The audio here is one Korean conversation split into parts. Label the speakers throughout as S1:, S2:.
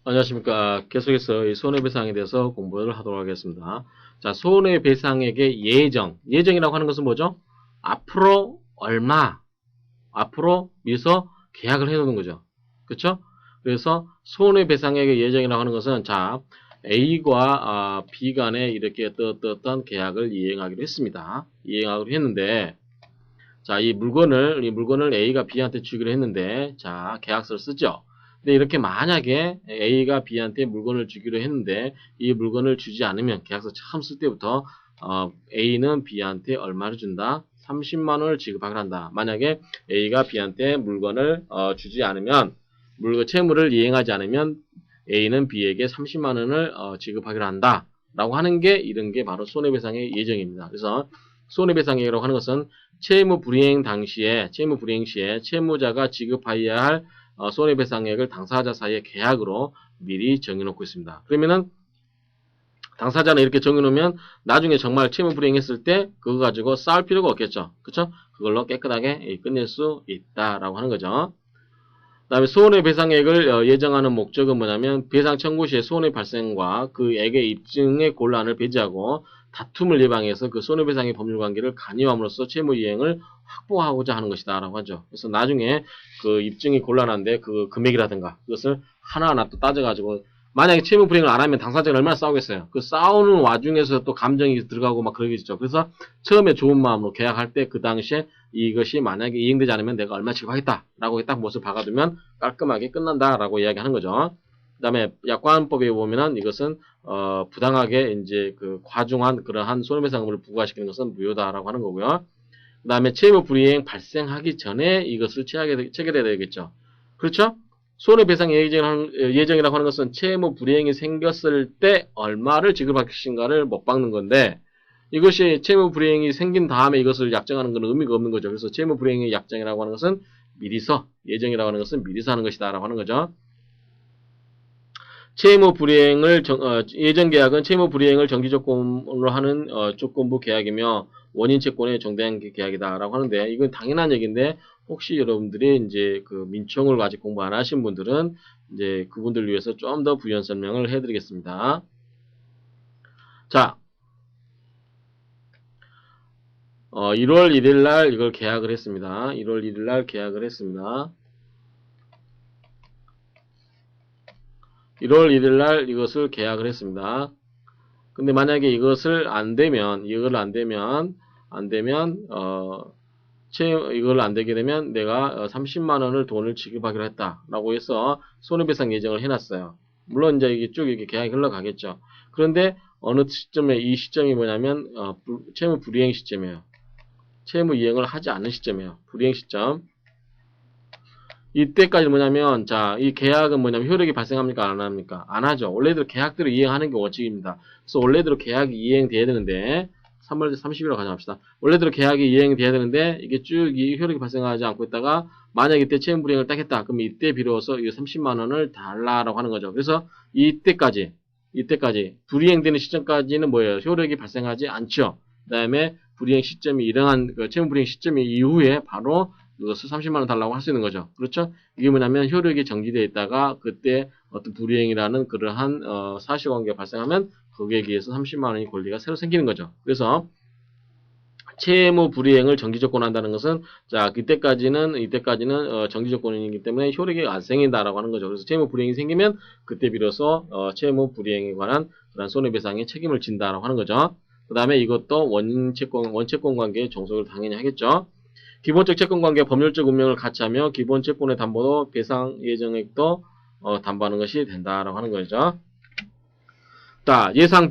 S1: 안녕하십니까. 계속해서 이 손해배상에 대해서 공부를 하도록 하겠습니다. 자, 손해배상액의 예정이라고 하는 것은 뭐죠? 앞으로 얼마, 앞으로 미서 계약을 해놓는 거죠. 그쵸? 그래서 손해배상액의 예정이라고 하는 것은, 자, A과 B 간에 이렇게 어떤 계약을 이행하기로 했습니다. 이행하기로 했는데, 자, 이 물건을 A가 B한테 주기로 했는데, 자, 계약서를 쓰죠. 근데 이렇게 만약에 A가 B한테 물건을 주기로 했는데, 이 물건을 주지 않으면, 계약서 처음 쓸 때부터, A는 B한테 얼마를 준다? 30만 원을 지급하기로 한다. 만약에 A가 B한테 물건을, 주지 않으면, 채무를 이행하지 않으면, A는 B에게 30만 원을, 지급하기로 한다. 라고 하는 게, 이런 게 바로 손해배상의 예정입니다. 그래서, 손해배상액이라고 하는 것은 채무 불이행 시에 채무자가 지급해야 할 손해배상액을 당사자 사이의 계약으로 미리 정해놓고 있습니다. 그러면은 당사자는 이렇게 정해놓으면 나중에 정말 채무 불이행했을 때 그거 가지고 싸울 필요가 없겠죠. 그쵸? 그걸로 깨끗하게 끝낼 수 있다라고 하는 거죠. 그 다음에 손해배상액을 예정하는 목적은 뭐냐면 배상 청구 시에 손해 발생과 그 액의 입증의 곤란을 배제하고 다툼을 예방해서 그 손해배상의 법률관계를 간이함으로써 채무이행을 확보하고자 하는 것이다 라고 하죠. 그래서 나중에 그 입증이 곤란한데 그 금액이라든가 그것을 하나하나 또 따져가지고 만약에 채무 불이행을 안 하면 당사자가 얼마나 싸우겠어요. 그 싸우는 와중에서 또 감정이 들어가고 막 그러겠죠. 그래서 처음에 좋은 마음으로 계약할 때 그 당시에 이것이 만약에 이행되지 않으면 내가 얼마 지급하겠다라고 딱 못을 박아두면 깔끔하게 끝난다라고 이야기하는 거죠. 그 다음에 약관법에 보면은 이것은 부당하게 이제 그 과중한 그러한 손해배상금을 부과시키는 것은 무효다라고 하는 거고요. 그 다음에 채무 불이행 발생하기 전에 이것을 체결해야 되겠죠. 그렇죠? 손해배상 예정이라고 하는 것은 채무 불이행이 생겼을 때 얼마를 지급할 것인가를 못 박는 건데 이것이 채무 불이행이 생긴 다음에 이것을 약정하는 것은 의미가 없는 거죠. 그래서 채무 불이행의 약정이라고 하는 것은 미리서, 예정이라고 하는 것은 미리서 하는 것이다 라고 하는 거죠. 채무 불이행을 예정 계약은 채무 불이행을 정기 조건으로 하는 조건부 계약이며 원인 채권에 정대한 계약이다라고 하는데 이건 당연한 얘기인데 혹시 여러분들이 이제 그 민청을 아직 공부 안 하신 분들은 이제 그분들을 위해서 좀 더 부연 설명을 해드리겠습니다. 자, 1월 1일 날 이걸 계약을 했습니다. 1월 1일 날 계약을 했습니다. 1월 1일 날 이것을 계약을 했습니다. 근데 만약에 이것을 안 되면, 이걸 안 되게 되면 내가 30만 원을 돈을 지급하기로 했다라고 해서 손해배상 예정을 해놨어요. 물론 이제 이게 쭉 이렇게 계약이 흘러가겠죠. 그런데 어느 시점에 이 시점이 뭐냐면 채무 불이행 시점이에요. 채무 이행을 하지 않는 시점이에요. 불이행 시점. 이때까지 뭐냐면 자, 이 계약은 뭐냐면 효력이 발생합니까? 안 합니까? 안 하죠. 원래대로 계약대로 이행하는 게 원칙입니다. 그래서 원래대로 계약이 이행돼야 되는데 3월 30일로 가정합시다. 원래대로 계약이 이행돼야 되는데 이게 쭉 이 효력이 발생하지 않고 있다가 만약 이때 채무 불이행을 딱 했다. 그럼 이때 비로소 이 30만 원을 달라라고 하는 거죠. 그래서 이때까지 불이행되는 시점까지는 뭐예요? 효력이 발생하지 않죠. 그다음에 불이행 시점이 일어난 채무 불이행 시점이 이후에 바로 이것을 30만 원 달라고 할 수 있는 거죠. 그렇죠? 이게 뭐냐면 효력이 정지되어 있다가 그때 어떤 불이행이라는 그러한 사실관계가 발생하면 거기에 의해서 30만 원의 권리가 새로 생기는 거죠. 그래서 채무 불이행을 정지 조건한다는 것은 자 이때까지는 정지 조건이기 때문에 효력이 안 생긴다라고 하는 거죠. 그래서 채무 불이행이 생기면 그때 비로소 채무 불이행에 관한 그런 손해배상의 책임을 진다라고 하는 거죠. 그 다음에 이것도 원채권 관계의 종속을 당연히 하겠죠. 기본적 채권관계 법률적 운명을 같이 하며 기본 채권의 담보도 배상 예정액도 담보하는 것이 된다라고 하는 거죠. 자, 예상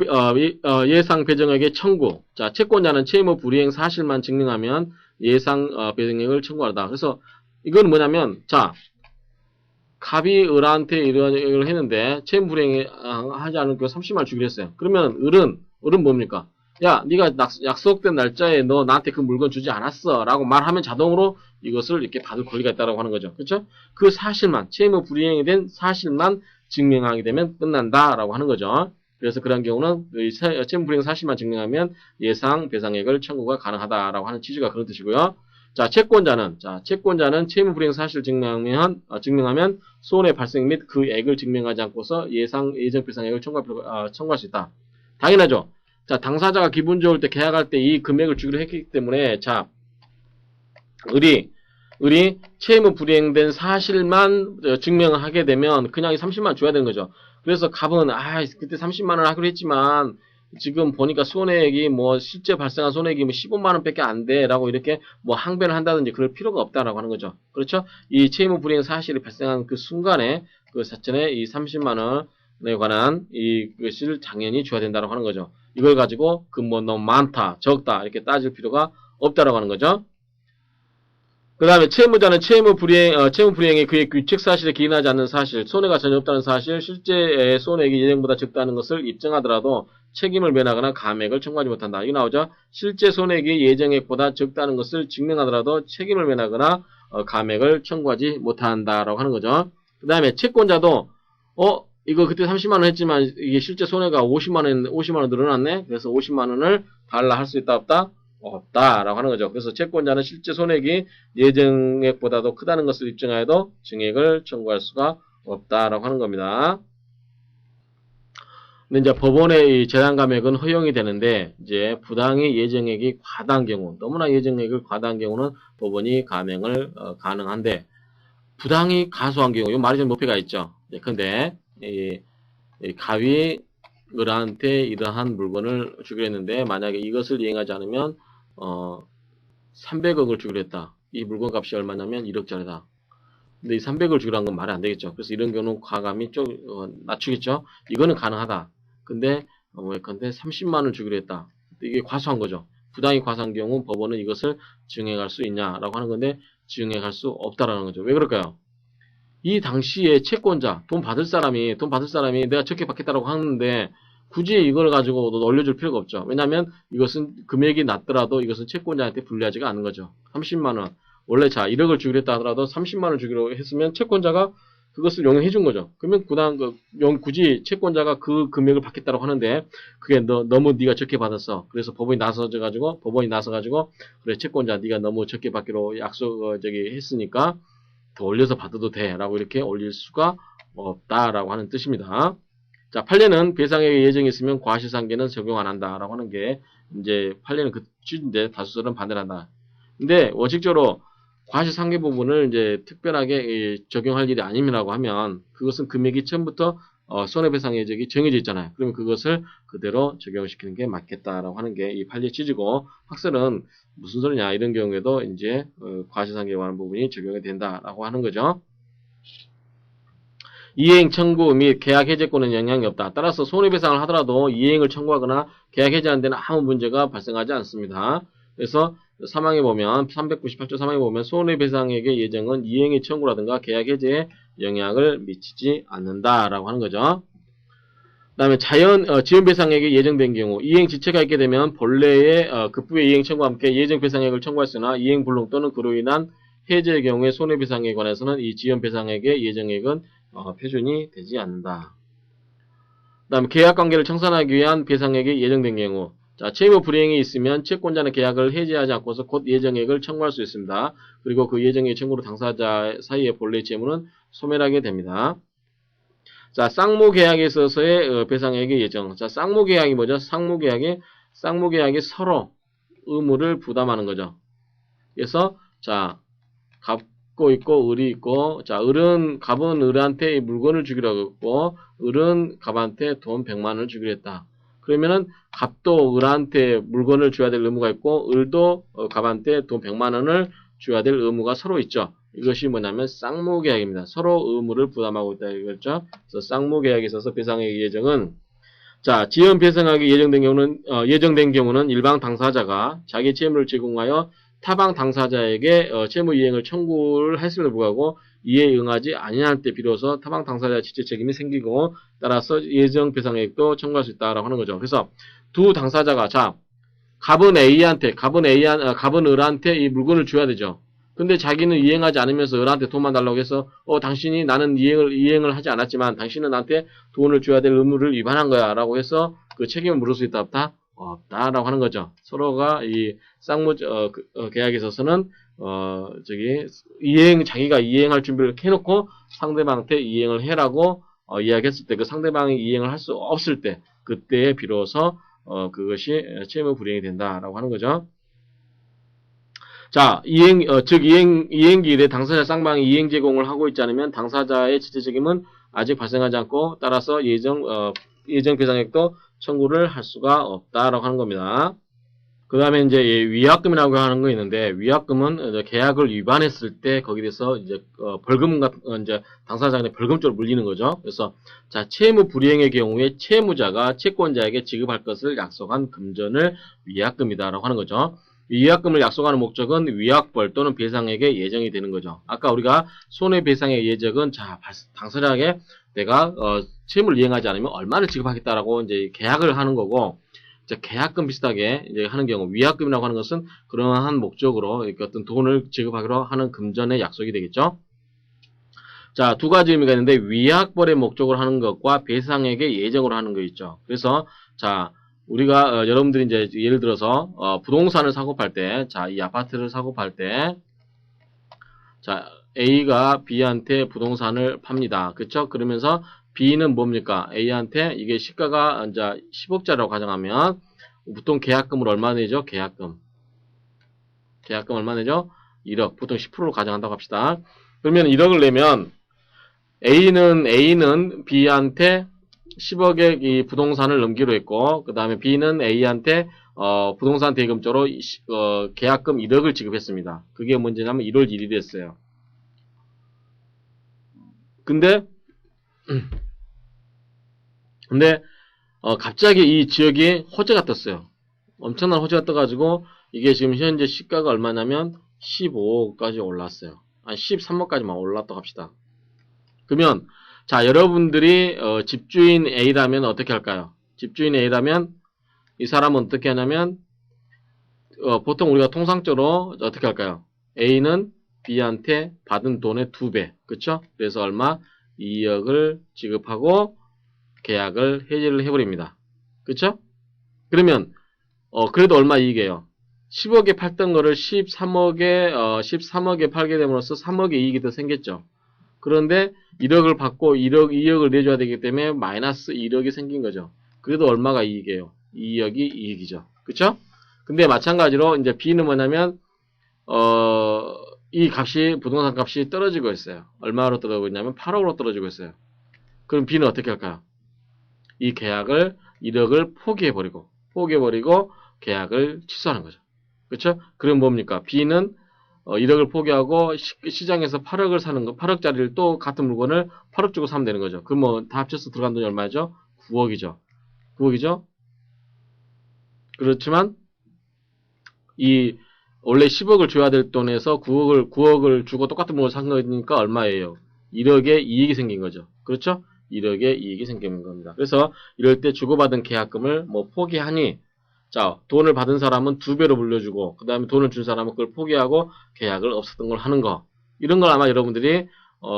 S1: 배정액의 청구. 자, 채권자는 채무 불이행 사실만 증명하면 예상 배정액을 청구하다. 그래서 이건 뭐냐면 자, 갑이 을한테 이런 얘기를 했는데 채무 불이행 하지 않으니까 30만 원 주기로 했어요. 그러면 을은 뭡니까? 야, 네가 약속된 날짜에 너 나한테 그 물건 주지 않았어 라고 말하면 자동으로 이것을 이렇게 받을 권리가 있다고 하는 거죠. 그렇죠? 그 사실만, 채무 불이행이 된 사실만 증명하게 되면 끝난다라고 하는 거죠. 그래서 그런 경우는 채무 불이행 사실만 증명하면 예상 배상액을 청구가 가능하다라고 하는 취지가 그런 뜻이고요. 자, 채권자는 채무 불이행 사실을 증명하면 손해 발생 및 그 액을 증명하지 않고서 예정 배상액을 청구할 수 있다. 당연하죠. 자, 당사자가 기분 좋을 때 계약할 때 이 금액을 주기로 했기 때문에 자, 을이 채무 불이행된 사실만 증명을 하게 되면 그냥 30만 원 줘야 되는 거죠. 그래서 갑은 그때 30만 원 하기로 했지만 지금 보니까 손해액이 뭐 실제 발생한 손해액이 뭐 15만 원밖에 안 돼라고 이렇게 뭐 항변을 한다든지 그럴 필요가 없다라고 하는 거죠. 그렇죠? 이 채무 불이행 사실이 발생한 그 순간에 그 사건에 이 30만 원에 관한 이것을 당연히 줘야 된다라고 하는 거죠. 이걸 가지고 그 뭐 너무 많다, 적다 이렇게 따질 필요가 없다라고 하는 거죠. 그 다음에 채무자는 채무 불이행이 그의 규칙 사실에 기인하지 않는 사실, 손해가 전혀 없다는 사실, 실제 손해액이 예정보다 적다는 것을 입증하더라도 책임을 면하거나 감액을 청구하지 못한다. 이거 나오죠? 실제 손해액이 예정액보다 적다는 것을 증명하더라도 책임을 면하거나 감액을 청구하지 못한다라고 하는 거죠. 그 다음에 채권자도 이거 그때 30만 원 했지만 이게 실제 손해가 50만 원 늘어났네. 그래서 50만 원을 달라 할 수 있다 없다? 없다라고 하는 거죠. 그래서 채권자는 실제 손해액이 예정액보다도 크다는 것을 입증하여도 증액을 청구할 수가 없다라고 하는 겁니다. 근데 이제 법원의 이 재단 감액은 허용이 되는데 이제 부당히 예정액이 과다한 경우, 너무나 예정액을 과다한 경우는 법원이 감액을 가능한데 부당히 가소한 경우, 이 말이 좀 높이가 있죠. 근데 이 가위 을한테 이러한 물건을 주기로 했는데 만약에 이것을 이행하지 않으면 300억을 주기로 했다. 이 물건 값이 얼마냐면 1억짜리다. 근데 이 300억을 주기로 한 건 말이 안 되겠죠. 그래서 이런 경우는 과감히 좀 낮추겠죠. 이거는 가능하다. 근데 근데 30만 원을 주기로 했다. 이게 과소한 거죠. 부당히 과소한 경우 법원은 이것을 증액할 수 있냐라고 하는 건데 증액할 수 없다라는 거죠. 왜 그럴까요? 이 당시에 채권자, 돈 받을 사람이 내가 적게 받겠다라고 하는데 굳이 이걸 가지고 올려줄 필요가 없죠. 왜냐하면 이것은 금액이 낮더라도 이것은 채권자한테 불리하지가 않은 거죠. 30만 원. 원래 1억을 주기로 했다 하더라도 30만 원 주기로 했으면 채권자가 그것을 용인해 준 거죠. 그러면 굳이 채권자가 그 금액을 받겠다고 하는데 그게 너무 네가 적게 받았어. 그래서 법원이 나서가지고 그래 채권자 네가 너무 적게 받기로 했으니까 더 올려서 받아도 돼 라고 이렇게 올릴 수가 없다라고 하는 뜻입니다. 자, 판례는 배상액의 예정이 있으면 과실상계는 적용 안 한다 라고 하는 게 이제 판례는 그 취지인데 다수설은 반대를 한다. 근데 원칙적으로 과실상계 부분을 이제 특별하게 적용할 일이 아님이라고 하면 그것은 금액이 처음부터 손해배상 예정이 정해져 있잖아요. 그러면 그것을 그대로 적용시키는 게 맞겠다라고 하는 게 이 판례 취지고 학설은 무슨 소리냐 이런 경우에도 이제 과실상계에 관한 부분이 적용이 된다라고 하는 거죠. 이행 청구 및 계약 해제권은 영향이 없다. 따라서 손해배상을 하더라도 이행을 청구하거나 계약 해제하는 데는 아무 문제가 발생하지 않습니다. 그래서 398조 3항에 보면 손해배상액의 예정은 이행의 청구라든가 계약 해제에 영향을 미치지 않는다라고 하는 거죠. 그 다음에 지연배상액이 예정된 경우 이행 지체가 있게 되면 본래의 급부의 이행 청구와 함께 예정배상액을 청구할 수나 이행 불능 또는 그로 인한 해제의 경우에 손해배상에 관해서는 이 지연배상액의 예정액은 표준이 되지 않는다. 그 다음에 계약관계를 청산하기 위한 배상액이 예정된 경우 자, 채무 불이행이 있으면 채권자는 계약을 해지하지 않고서 곧 예정액을 청구할 수 있습니다. 그리고 그 예정액 청구로 당사자 사이의 본래의 채무는 소멸하게 됩니다. 자, 쌍무계약에 있어서의 배상액의 예정. 자, 쌍무계약이 뭐죠? 쌍무계약이 서로 의무를 부담하는 거죠. 그래서 자, 갑고 있고 을이 있고 자, 갑은 을한테 물건을 주기로 했고 을은 갑한테 돈 100만 원을 주기로 했다. 그러면은 갑도 을한테 물건을 줘야 될 의무가 있고 을도 갑한테 돈 100만 원을 줘야 될 의무가 서로 있죠. 이것이 뭐냐면 쌍무계약입니다. 서로 의무를 부담하고 있다 이거죠. 그래서 쌍무계약에 있어서 배상액 예정은 자, 지연 배상액이 예정된 경우는 일방 당사자가 자기 채무를 제공하여 타방 당사자에게 채무 이행을 청구를 했음에도 불구하고 이에 응하지 아니할 때 비로소 타방 당사자의 지체 책임이 생기고 따라서 예정 배상액도 청구할 수 있다라고 하는 거죠. 그래서 두 당사자가 자, 갑은 을한테 이 물건을 줘야 되죠. 근데 자기는 이행하지 않으면서 을한테 돈만 달라고 해서 당신이 나는 이행을 하지 않았지만 당신은 나한테 돈을 줘야 될 의무를 위반한 거야 라고 해서 그 책임을 물을 수 있다 없다? 없다라고 하는 거죠. 서로가 이 계약에 있어서는 자기가 이행할 준비를 해놓고 상대방한테 이행을 해라고 이야기했을 때 그 상대방이 이행을 할 수 없을 때 그때에 비로소 그것이 채무 불이행이 된다라고 하는 거죠. 자, 이행기일에 당사자 쌍방이 이행 제공을 하고 있지 않으면 당사자의 지체 책임은 아직 발생하지 않고 따라서 예정 배상액도 청구를 할 수가 없다라고 하는 겁니다. 그 다음에 이제 위약금이라고 하는 거 있는데, 위약금은 이제 계약을 위반했을 때 거기에 대해서 이제 벌금 같은 이제 당사자한테 벌금적으로 물리는 거죠. 그래서 자, 채무 불이행의 경우에 채무자가 채권자에게 지급할 것을 약속한 금전을 위약금이다라고 하는 거죠. 이 위약금을 약속하는 목적은 위약벌 또는 배상액의 예정이 되는 거죠. 아까 우리가 손해배상의 예정은 자, 당사자에게 내가 채무를 이행하지 않으면 얼마를 지급하겠다라고 이제 계약을 하는 거고, 계약금 비슷하게 이제 하는 경우 위약금이라고 하는 것은 그러한 목적으로 이렇게 어떤 돈을 지급하기로 하는 금전의 약속이 되겠죠. 자, 두 가지 의미가 있는데 위약벌의 목적으로 하는 것과 배상액의 예정으로 하는 거 있죠. 그래서 자, 우리가 여러분들이 이제 예를 들어서 부동산을 사고 팔 때, 자, 이 아파트를 사고 팔 때, 자, A가 B한테 부동산을 팝니다. 그렇죠? 그러면서 B는 뭡니까? A한테 이게 시가가 이제 10억짜리라고 가정하면 보통 계약금을 얼마 내죠? 계약금 얼마 내죠? 1억. 보통 10%로 가정한다고 합시다. 그러면 1억을 내면 A는 B한테 10억의 이 부동산을 넘기로 했고, 그 다음에 B는 A한테 부동산 대금조로 계약금 1억을 지급했습니다. 그게 문제냐면 1월 1일이 됐어요. 근데 갑자기 이 지역이 호재가 떴어요. 엄청난 호재가 떠가지고 이게 지금 현재 시가가 얼마냐면 15억까지 올랐어요. 아니 13억까지만 올랐다고 합시다. 그러면 자, 여러분들이 집주인 A라면 어떻게 할까요? 집주인 A라면 이 사람은 어떻게 하냐면 보통 우리가 통상적으로 어떻게 할까요? A는 B한테 받은 돈의 2배, 그쵸? 그래서 얼마? 2억을 지급하고 계약을 해지를 해버립니다. 그쵸? 그러면 그래도 얼마 이익이에요? 10억에 팔던 거를 13억에 팔게 됨으로써 3억의 이익이 더 생겼죠. 그런데 1억을 받고 2억을 내줘야 되기 때문에 마이너스 1억이 생긴 거죠. 그래도 얼마가 이익이에요? 2억이 이익이죠. 그쵸? 근데 마찬가지로 이제 B는 뭐냐면 이 값이 부동산 값이 떨어지고 있어요. 얼마로 떨어지고 있냐면 8억으로 떨어지고 있어요. 그럼 B는 어떻게 할까요? 이 계약을 1억을 포기해버리고 계약을 취소하는 거죠. 그렇죠? 그럼 뭡니까? B는 1억을 포기하고 시장에서 8억을 사는 거, 8억짜리를 또 같은 물건을 8억 주고 사면 되는 거죠. 그럼 뭐 다 합쳐서 들어간 돈이 얼마죠? 9억이죠. 9억이죠? 그렇지만 이 원래 10억을 줘야 될 돈에서 9억을 주고 똑같은 물건을 산 거니까 얼마예요? 1억의 이익이 생긴 거죠. 그렇죠? 1억의 이익이 생기는 겁니다. 그래서 이럴 때 주고받은 계약금을 뭐 포기하니, 자, 돈을 받은 사람은 2배로 물려주고, 그 다음에 돈을 준 사람은 그걸 포기하고 계약을 없었던 걸 하는 거. 이런 걸 아마 여러분들이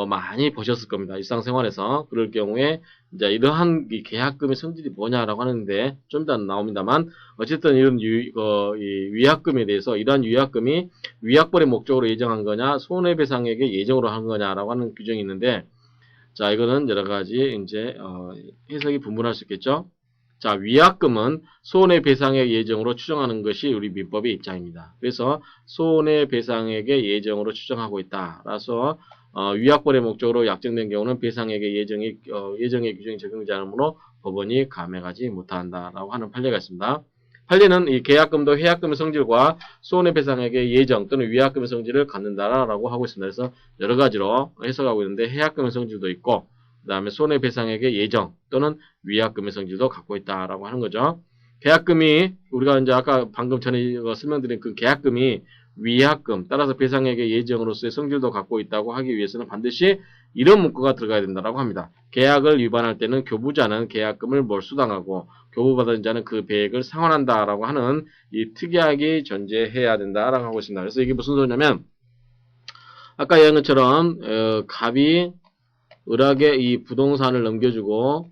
S1: 많이 보셨을 겁니다. 일상생활에서. 그럴 경우에 이제 이러한 이 계약금의 성질이 뭐냐라고 하는데 좀 이따 나옵니다만, 어쨌든 이런 이 위약금에 대해서 이러한 위약금이 위약벌의 목적으로 예정한 거냐, 손해배상액의 예정으로 한 거냐라고 하는 규정이 있는데, 자, 이거는 여러 가지 이제 해석이 분분할 수 있겠죠. 자, 위약금은 손해배상액 예정으로 추정하는 것이 우리 민법의 입장입니다. 그래서 손해배상액의 예정으로 추정하고 있다. 라서 위약벌의 목적으로 약정된 경우는 배상액의 예정의 규정이 적용되지 않으므로 법원이 감액하지 못한다라고 하는 판례가 있습니다. 판례는 이 계약금도 해약금의 성질과 손해배상액의 예정 또는 위약금의 성질을 갖는다라고 하고 있습니다. 그래서 여러 가지로 해석하고 있는데 해약금의 성질도 있고, 그 다음에 손해배상액의 예정 또는 위약금의 성질도 갖고 있다라고 하는 거죠. 계약금이 우리가 이제 아까 방금 전에 설명드린 그 계약금이 위약금 따라서 배상액의 예정으로서의 성질도 갖고 있다고 하기 위해서는 반드시 이런 문구가 들어가야 된다라고 합니다. 계약을 위반할 때는 교부자는 계약금을 몰수당하고 교부받은 자는 그 배액을 상환한다라고 하는 이 특약이 존재해야 된다라고 하고 있습니다. 그래서 이게 무슨 소리냐면 아까 이야기한 것처럼 갑이 을에게 이 부동산을 넘겨주고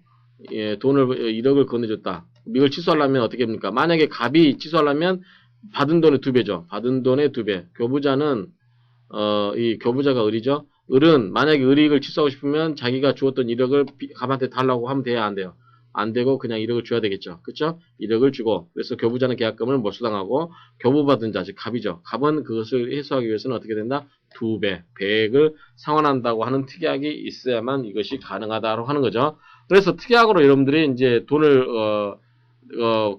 S1: 돈을 1억을 건네줬다. 이걸 취소하려면 어떻게 합니까? 만약에 갑이 취소하려면 받은 돈의 2배죠. 받은 돈의 2배. 교부자는 이 교부자가 을이죠. 을은 만약에 을이익을 취소하고 싶으면 자기가 주었던 1억을 갑한테 달라고 하면 돼야 안 돼요. 안 되고 그냥 1억을 줘야 되겠죠. 그쵸? 1억을 주고 그래서 교부자는 계약금을 몰수당하고 교부받은 자, 즉 갑이죠. 갑은 그것을 해소하기 위해서는 어떻게 된다? 2배, 100을 상환한다고 하는 특약이 있어야만 이것이 가능하다고 하는 거죠. 그래서 특약으로 여러분들이 이제 돈을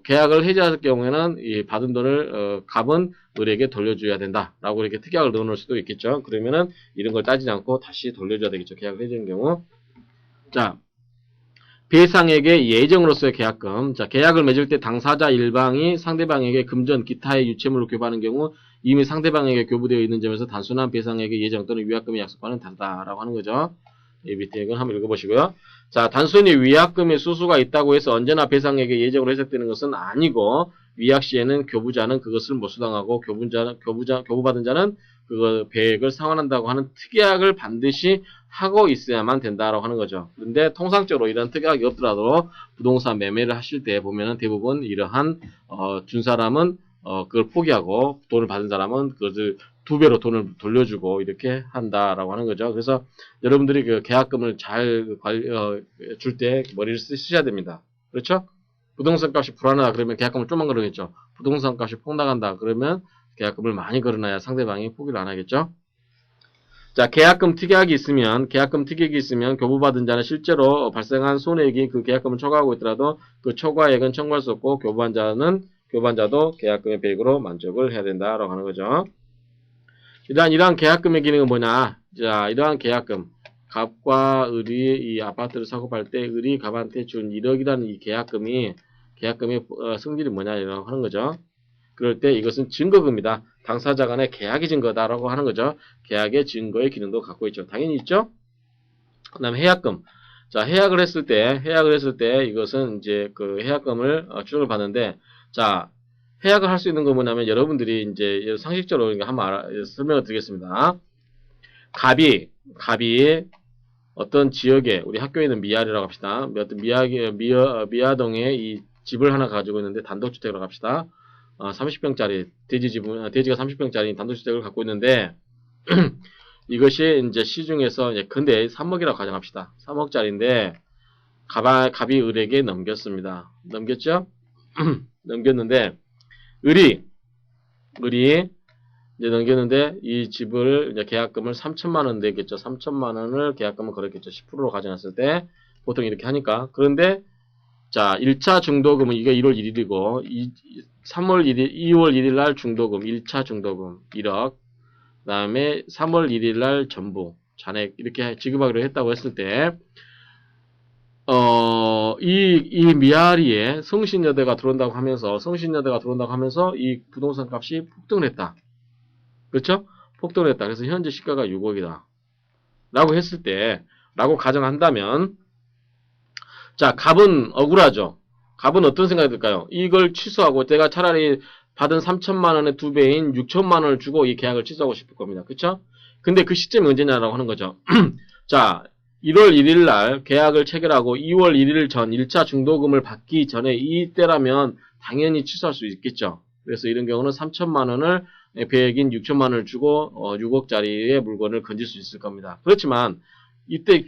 S1: 계약을 해지할 경우에는 이 받은 돈을 갑은 을에게 돌려줘야 된다라고 이렇게 특약을 넣어놓을 수도 있겠죠. 그러면은 이런 걸 따지지 않고 다시 돌려줘야 되겠죠. 계약을 해지는 경우. 자, 배상액의 예정으로서의 계약금. 자, 계약을 맺을 때 당사자 일방이 상대방에게 금전, 기타의 유체물을 교부하는 경우 이미 상대방에게 교부되어 있는 점에서 단순한 배상액의 예정 또는 위약금의 약속과는 다르다라고 하는 거죠. 이 밑에 이건 한번 읽어보시고요. 자, 단순히 위약금의 수수가 있다고 해서 언제나 배상액의 예정으로 해석되는 것은 아니고 위약 시에는 교부자는 그것을 몰수당하고 교부받은 자는 그거 배액을 상환한다고 하는 특약을 반드시 하고 있어야만 된다라고 하는 거죠. 그런데 통상적으로 이런 특약이 없더라도 부동산 매매를 하실 때 보면은 대부분 이러한 준 사람은 그걸 포기하고 돈을 받은 사람은 그것을 2배로 돈을 돌려주고 이렇게 한다라고 하는 거죠. 그래서 여러분들이 그 계약금을 잘 줄 때 머리를 쓰셔야 됩니다. 그렇죠? 부동산 값이 불안하다 그러면 계약금을 좀만 걸어겠죠. 부동산 값이 폭락한다 그러면 계약금을 많이 걸어놔야 상대방이 포기를 안 하겠죠. 자, 계약금 특약이 있으면 교부받은 자는 실제로 발생한 손해액이 그 계약금을 초과하고 있더라도 그 초과액은 청구할 수 없고 교부한자도 계약금의 배액으로 만족을 해야 된다라고 하는 거죠. 일단 이러한 계약금의 기능은 뭐냐? 자, 이러한 계약금 갑과 을이 이 아파트를 사고 팔 때 을이 갑한테 준 1억이라는 이 계약금의 성질이 뭐냐라고 하는 거죠. 그럴 때 이것은 증거금이다. 당사자 간의 계약의 증거다라고 하는 거죠. 계약의 증거의 기능도 갖고 있죠. 당연히 있죠. 그 다음에 해약금. 자, 해약을 했을 때 이것은 이제 그 해약금을 추정을 받는데, 자, 해약을 할 수 있는 건 뭐냐면 여러분들이 이제 상식적으로 한번 설명을 드리겠습니다. 갑이 어떤 지역에 우리 학교에 있는 미아리라고 합시다. 어떤 미아동에 이 집을 하나 가지고 있는데 단독주택으로 갑시다. 30평짜리 대지가 30평짜리 단독주택을 갖고 있는데 이것이 이제 시중에서 근데 3억이라고 가정합시다. 3억짜리인데 갑이 을에게 넘겼습니다. 넘겼죠? 넘겼는데 을이 이제 넘겼는데 이 집을 이제 계약금을 3천만 원 내겠죠. 3천만 원을 계약금을 걸었겠죠. 10%로 가져놨을 때 보통 이렇게 하니까. 그런데 자, 1차 중도금은 이게 1월 1일이고 2월 1일 날 중도금 1차 중도금 1억. 그다음에 3월 1일 날 전부 잔액 이렇게 지급하기로 했다고 했을 때 이 미아리에 성신여대가 들어온다고 하면서 이 부동산 값이 폭등을 했다. 그렇죠? 폭등을 했다. 그래서 현재 시가가 6억이다. 라고 했을 때, 라고 가정한다면, 자, 갑은 억울하죠? 갑은 어떤 생각이 들까요? 이걸 취소하고 내가 차라리 받은 3천만 원의 2배인 6천만 원을 주고 이 계약을 취소하고 싶을 겁니다. 그쵸? 근데 그 시점이 언제냐라고 하는 거죠. 자, 1월 1일 날 계약을 체결하고 2월 1일 전 1차 중도금을 받기 전에 이때라면 당연히 취소할 수 있겠죠. 그래서 이런 경우는 3천만 원을 배액인 6천만 원을 주고 6억짜리의 물건을 건질 수 있을 겁니다. 그렇지만 이때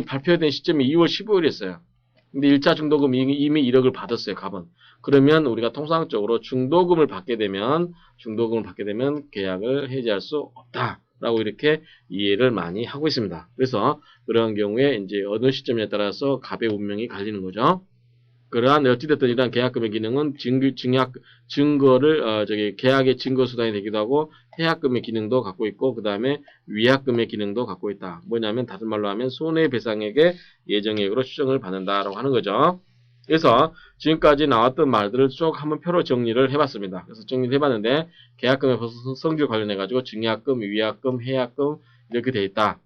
S1: 발표된 시점이 2월 15일이었어요. 근데 1차 중도금 이미 1억을 받았어요, 갑은. 그러면 우리가 통상적으로 중도금을 받게 되면 계약을 해지할 수 없다라고 이렇게 이해를 많이 하고 있습니다. 그래서 그런 경우에 이제 어느 시점에 따라서 갑의 운명이 갈리는 거죠. 그러한 어찌됐든 이러한 계약금의 기능은 계약의 증거 수단이 되기도 하고 해약금의 기능도 갖고 있고 그 다음에 위약금의 기능도 갖고 있다. 뭐냐면 다른 말로 하면 손해배상액의 예정액으로 추정을 받는다라고 하는 거죠. 그래서 지금까지 나왔던 말들을 쭉 한번 표로 정리를 해봤습니다. 그래서 정리를 해봤는데 계약금의 성질 관련해가지고 증약금, 위약금, 해약금 이렇게 되어 있다.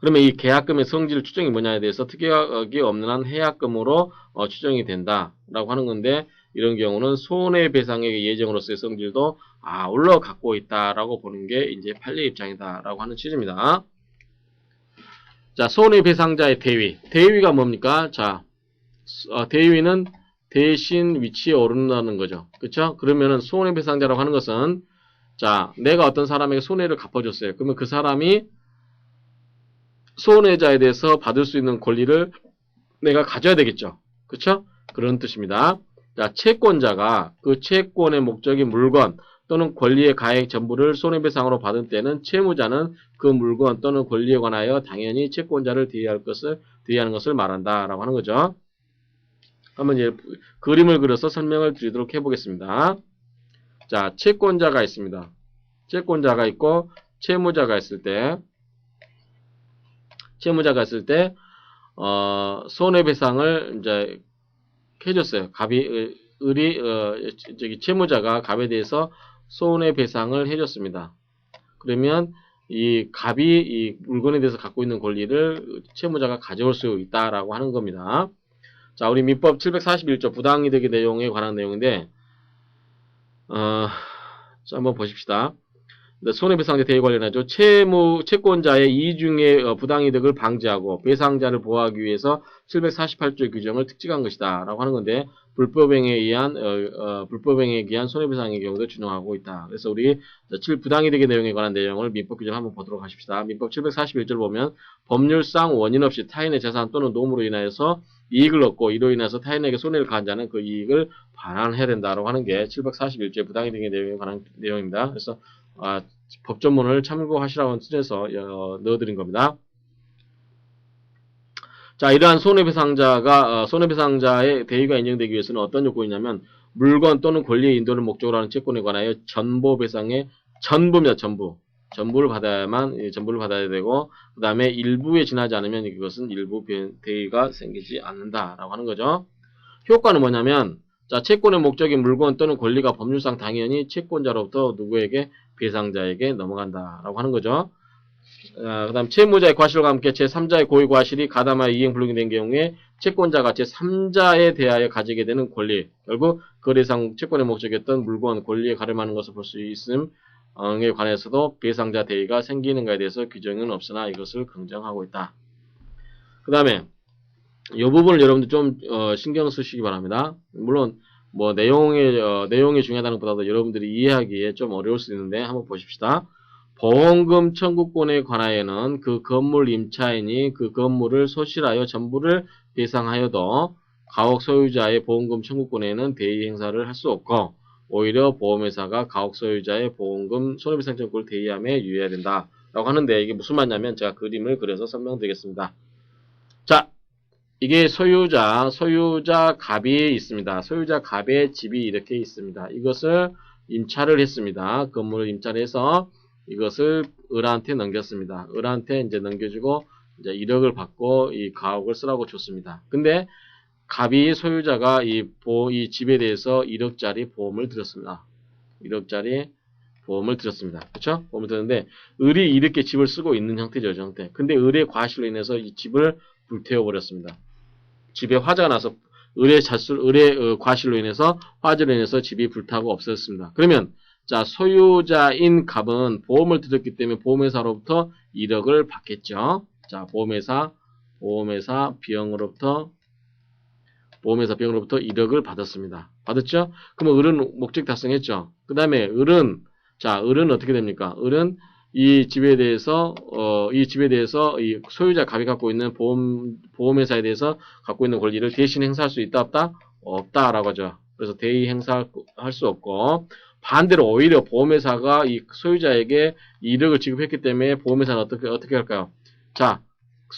S1: 그러면 이 계약금의 성질 추정이 뭐냐에 대해서 특약이 없는 한 해약금으로 추정이 된다라고 하는 건데 이런 경우는 손해배상액의 예정으로서의 성질도 올라가고 있다라고 보는 게 이제 판례 입장이다라고 하는 취지입니다. 자, 손해배상자의 대위. 대위가 뭡니까? 자, 대위는 대신 위치에 오른다는 거죠. 그쵸? 그러면은 손해배상자라고 하는 것은 자, 내가 어떤 사람에게 손해를 갚아줬어요. 그러면 그 사람이 손해자에 대해서 받을 수 있는 권리를 내가 가져야 되겠죠. 그쵸? 그런 뜻입니다. 자, 채권자가 그 채권의 목적인 물건 또는 권리의 가액 전부를 손해배상으로 받은 때는 채무자는 그 물건 또는 권리에 관하여 당연히 채권자를 대의하는 것을 말한다라고 하는 거죠. 한번 이제 그림을 그려서 설명을 드리도록 해보겠습니다. 자, 채권자가 있습니다. 채권자가 있고 채무자가 있을 때 손해배상을 이제 해줬어요. 채무자가 갑에 대해서 손해배상을 해줬습니다. 그러면 이 갑이 이 물건에 대해서 갖고 있는 권리를 채무자가 가져올 수 있다라고 하는 겁니다. 자, 우리 민법 741조 부당이득의 내용에 관한 내용인데, 자, 한번 보십시다. 손해배상제 대위 관련하죠. 채권자의 이중의 부당이득을 방지하고 배상자를 보호하기 위해서 748조의 규정을 특징한 것이다 라고 하는 건데 불법행위에 의한 손해배상의 경우도 준용하고 있다. 그래서 우리 부당이득의 내용에 관한 내용을 민법 규정을 한번 보도록 하십시다. 민법 741조를 보면 법률상 원인 없이 타인의 재산 또는 노무로 인하여서 이익을 얻고 이로 인해서 타인에게 손해를 가한 자는 그 이익을 반환해야 된다라고 하는 게 741조의 부당이득의 내용에 관한 내용입니다. 그래서 법조문을 참고하시라고 뜻에서 넣어드린 겁니다. 자, 이러한 손해배상자의 대의가 인정되기 위해서는 어떤 요건이냐면 물건 또는 권리의 인도를 목적으로 하는 채권에 관하여 전보배상의 전부입니다. 전부를 받아야 되고 그 다음에 일부에 지나지 않으면 이것은 일부 대의가 생기지 않는다라고 하는 거죠. 효과는 뭐냐면 자, 채권의 목적인 물건 또는 권리가 법률상 당연히 채권자로부터 누구에게 배상자에게 넘어간다라고 하는 거죠. 그 다음 채무자의 과실과 함께 제3자의 고의 과실이 가담하여 이행 불능이 된 경우에 채권자가 제3자에 대하여 가지게 되는 권리, 결국 거래상 채권의 목적이었던 물건, 권리에 가름하는 것을 볼 수 있음에 관해서도 배상자 대의가 생기는가에 대해서 규정은 없으나 이것을 긍정하고 있다. 그 다음에 이 부분을 여러분들 좀 신경 쓰시기 바랍니다. 물론 뭐 내용이 중요하다는 것보다도 여러분들이 이해하기에 좀 어려울 수 있는데 한번 보십시다. 보험금 청구권에 관하여는 그 건물 임차인이 그 건물을 소실하여 전부를 배상하여도 가옥 소유자의 보험금 청구권에는 대의 행사를 할 수 없고 오히려 보험회사가 가옥 소유자의 보험금 손해배상 청구를 대의함에 유의해야 된다 라고 하는데 이게 무슨 말이냐면 제가 그림을 그려서 설명드리겠습니다. 자, 이게 소유자 갑이 있습니다. 소유자 갑의 집이 이렇게 있습니다. 이것을 임차를 했습니다. 건물을 임차를 해서 이것을 을한테 넘겼습니다. 을한테 이제 넘겨주고 이제 1억을 받고 이 가옥을 쓰라고 줬습니다. 근데 갑이 소유자가 이 집에 대해서 1억짜리 보험을 들었습니다. 1억짜리 보험을 들었습니다. 그렇죠? 보험을 들었는데 을이 이렇게 집을 쓰고 있는 형태죠, 형태. 근데 을의 과실로 인해서 이 집을 불태워 버렸습니다. 집에 화재가 나서 을의 과실로 인해서 화재로 인해서 집이 불타고 없어졌습니다. 그러면 자, 소유자인 갑은 보험을 들었기 때문에 보험회사로부터 1억을 받겠죠. 자, 보험회사 비용으로부터 1억을 받았습니다. 받았죠? 그러면 을은 목적 달성했죠. 그 다음에 을은 어떻게 됩니까? 을은 이 집에 대해서 이 소유자 갑이 갖고 있는 보험회사에 대해서 갖고 있는 권리를 대신 행사할 수 있다 없다? 없다라고 하죠. 그래서 대의 행사할 수 없고 반대로 오히려 보험회사가 이 소유자에게 1억을 지급했기 때문에 보험회사는 어떻게 할까요? 자,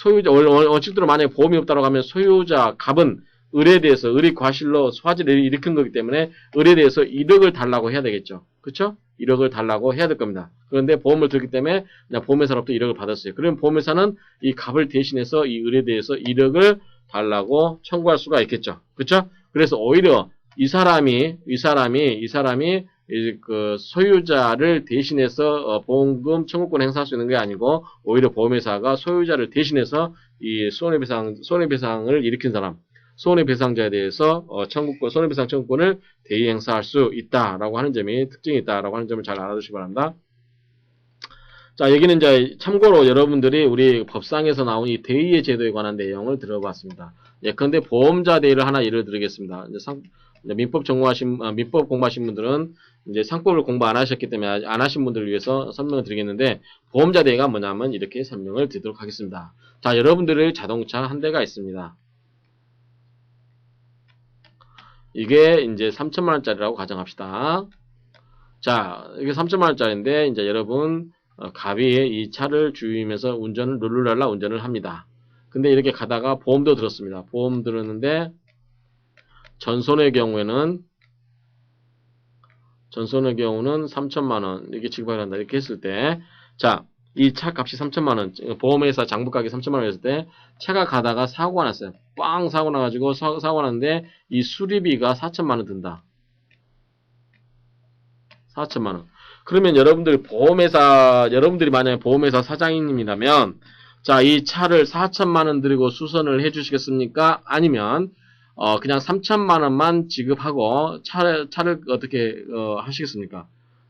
S1: 원칙대로 만약에 보험이 없다고 하면 소유자 갑은 을에 대해서 을이 과실로 화재를 일으킨 거기 때문에 을에 대해서 1억을 달라고 해야 되겠죠. 그렇죠? 1억을 달라고 해야 될 겁니다. 그런데 보험을 들기 때문에 그냥 보험회사로부터 1억을 받았어요. 그러면 보험회사는 이 갑을 대신해서 이 을에 대해서 1억을 달라고 청구할 수가 있겠죠. 그렇죠? 그래서 오히려 이 사람이 그 소유자를 대신해서 보험금 청구권 행사할 수 있는 게 아니고 오히려 보험회사가 소유자를 대신해서 이 손해배상을 일으킨 사람, 손해배상자에 대해서 손해배상 청구권을 대의 행사할 수 있다라고 하는 점이 특징이 있다라고 하는 점을 잘 알아두시기 바랍니다. 자, 여기는 이제 참고로 여러분들이 우리 법상에서 나온 이 대의의 제도에 관한 내용을 들어봤습니다. 예컨대 보험자 대의를 하나 예를 들겠습니다. 이제 민법 공부하신 분들은 이제 상법을 공부 안 하셨기 때문에 안 하신 분들을 위해서 설명을 드리겠는데, 보험자 대의가 뭐냐면 이렇게 설명을 드리도록 하겠습니다. 자, 여러분들의 자동차 한 대가 있습니다. 이게 이제 3천만 원짜리라고 가정합시다. 자, 이게 3천만 원짜리인데 이제 여러분 갑이 이 차를 주유하면서 룰루랄라 운전을 합니다. 근데 이렇게 가다가 보험도 들었습니다. 보험 들었는데 전손의 경우는 3천만 원 이렇게 지급을 한다. 이렇게 했을 때, 자, 이 차 값이 3천만 원, 보험회사 장부가격이 3천만 원이었을 때 차가 가다가 사고가 났어요. 빵 사고 나가지고 사고 났는데 이 수리비가 4천만 원 든다. 4천만 원. 그러면 여러분들이 만약에 보험회사 사장님이라면, 자, 이 차를 4천만 원 들이고 수선을 해주시겠습니까? 아니면, 그냥 3천만 원만 지급하고 차를 어떻게, 하시겠습니까?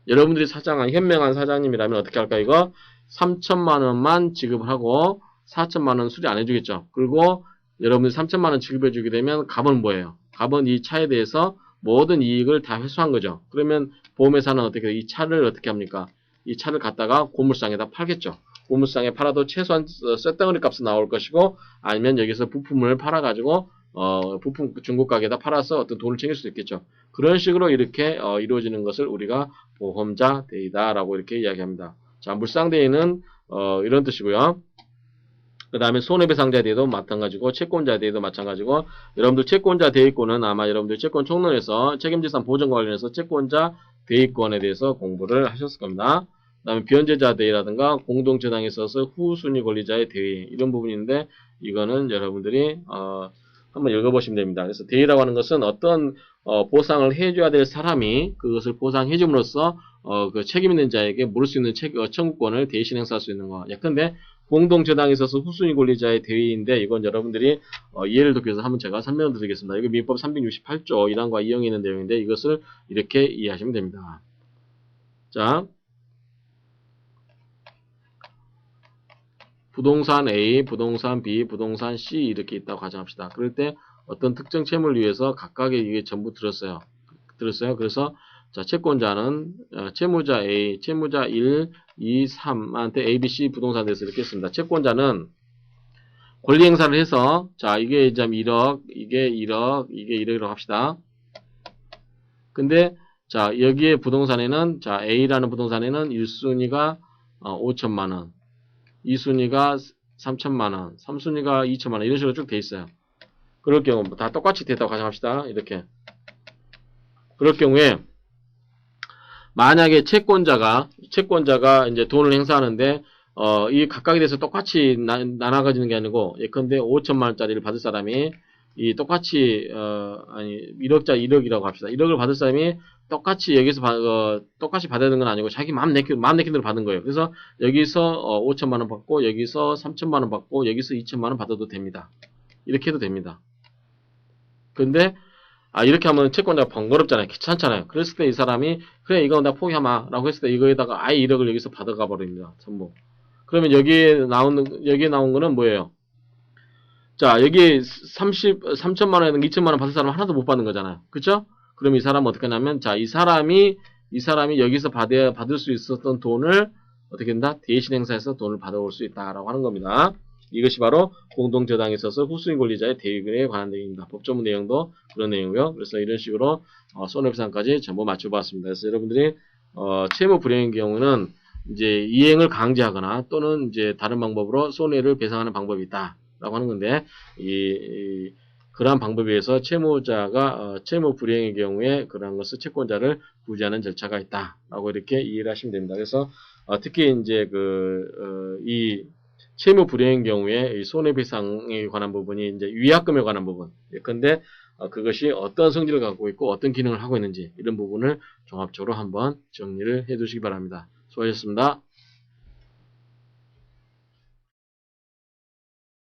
S1: 여러분들이 현명한 사장님이라면 어떻게 할까, 이거? 3천만 원만 지급을 하고 4천만 원 수리 안 해주겠죠. 그리고 여러분들이 3천만 원 지급해주게 되면 갑은 뭐예요? 갑은 이 차에 대해서 모든 이익을 다 회수한 거죠. 그러면 보험회사는 이 차를 어떻게 합니까? 이 차를 갖다가 고물상에다 팔겠죠. 고물상에 팔아도 최소한 쇳덩어리 값은 나올 것이고, 아니면 여기서 부품을 팔아가지고 부품 중고 가게에다 팔아서 어떤 돈을 챙길 수도 있겠죠. 그런 식으로 이렇게 이루어지는 것을 우리가 보험자 대의다라고 이렇게 이야기합니다. 자, 물상대의는 이런 뜻이고요. 그 다음에 손해배상자 대의도 마찬가지고, 채권자 대의도 마찬가지고, 여러분들 채권자 대의권은 아마 여러분들 채권 총론에서 책임지산 보전과 관련해서 채권자 대의권에 대해서 공부를 하셨을 겁니다. 그 다음에 변제자 대의라든가 공동저당에 있어서 후순위 권리자의 대의, 이런 부분인데, 이거는 여러분들이 한번 읽어보시면 됩니다. 그래서 대의라고 하는 것은 어떤 보상을 해줘야 될 사람이 그것을 보상해줌으로써 그 책임 있는 자에게 물을 수 있는 청구권을 대신 행사할 수 있는 거. 예컨대 공동저당에 있어서 후순위 권리자의 대의인데, 이건 여러분들이 이해를 돕기 위해서 한번 제가 설명을 드리겠습니다. 이거 민법 368조 1항과 2항에 있는 내용인데, 이것을 이렇게 이해하시면 됩니다. 자, 부동산 A, 부동산 B, 부동산 C 이렇게 있다고 가정합시다. 그럴 때 어떤 특정 채무를 위해서 각각의 이게 전부 들었어요. 그래서 자, 채권자는 채무자 A, 채무자 1, 2, 3한테 A, B, C 부동산에 대해서 이렇게 했습니다. 채권자는 권리 행사를 해서, 자, 이게 이제 1억, 이게 1억, 이게 1억이라고 합시다. 근데 자, 여기에 부동산에는, 자, A라는 부동산에는 1순위가 5천만 원, 2순위가 3천만 원, 3순위가 2천만 원, 이런 식으로 쭉 돼 있어요. 그럴 경우 다 똑같이 됐다고 가정합시다. 이렇게. 그럴 경우에 만약에 채권자가 이제 돈을 행사하는데 이 각각에 대해서 똑같이 나눠가지는 게 아니고, 예컨대 5천만 원짜리를 받을 사람이 이 똑같이 1억짜리 1억이라고 합시다. 1억을 받을 사람이 똑같이 여기서 똑같이 받아야 되는 건 아니고 자기 마음 내키는 대로 받은 거예요. 그래서 여기서 5천만 원 받고, 여기서 3천만 원 받고, 여기서 2천만 원 받아도 됩니다. 이렇게 해도 됩니다. 근데 이렇게 하면 채권자가 번거롭잖아요. 귀찮잖아요. 그랬을 때 이 사람이, 그래, 이거 나 포기하마 라고 했을 때 이거에다가 아예 1억을 여기서 받아가 버립니다. 전부. 그러면 여기에 나온 거는 뭐예요? 자, 여기 3천만 원이든 2천만 원 받을 사람 하나도 못 받는 거잖아요. 그쵸? 그럼 이 사람은 어떻게 하냐면, 자, 이 사람이 여기서 받을 수 있었던 돈을 어떻게 된다? 대신 행사해서 돈을 받아올 수 있다라고 하는 겁니다. 이것이 바로 공동저당에 있어서 후순위 권리자의 대의에 관한 내용입니다. 법조문 내용도 그런 내용이고요. 그래서 이런 식으로 손해배상까지 전부 맞춰봤습니다. 그래서 여러분들이 채무 불이행의 경우는 이제 이행을 강제하거나 또는 이제 다른 방법으로 손해를 배상하는 방법이 있다라고 하는 건데, 그러한 방법에 의해서 채무자가 채무 불이행의 경우에 그러한 것을 채권자를 구제하는 절차가 있다라고 이렇게 이해를 하시면 됩니다. 그래서 특히 이제 이 채무 불이행 경우에 이 손해배상에 관한 부분이 이제 위약금에 관한 부분. 예컨대 그것이 어떤 성질을 갖고 있고 어떤 기능을 하고 있는지, 이런 부분을 종합적으로 한번 정리를 해 두시기 바랍니다. 수고하셨습니다.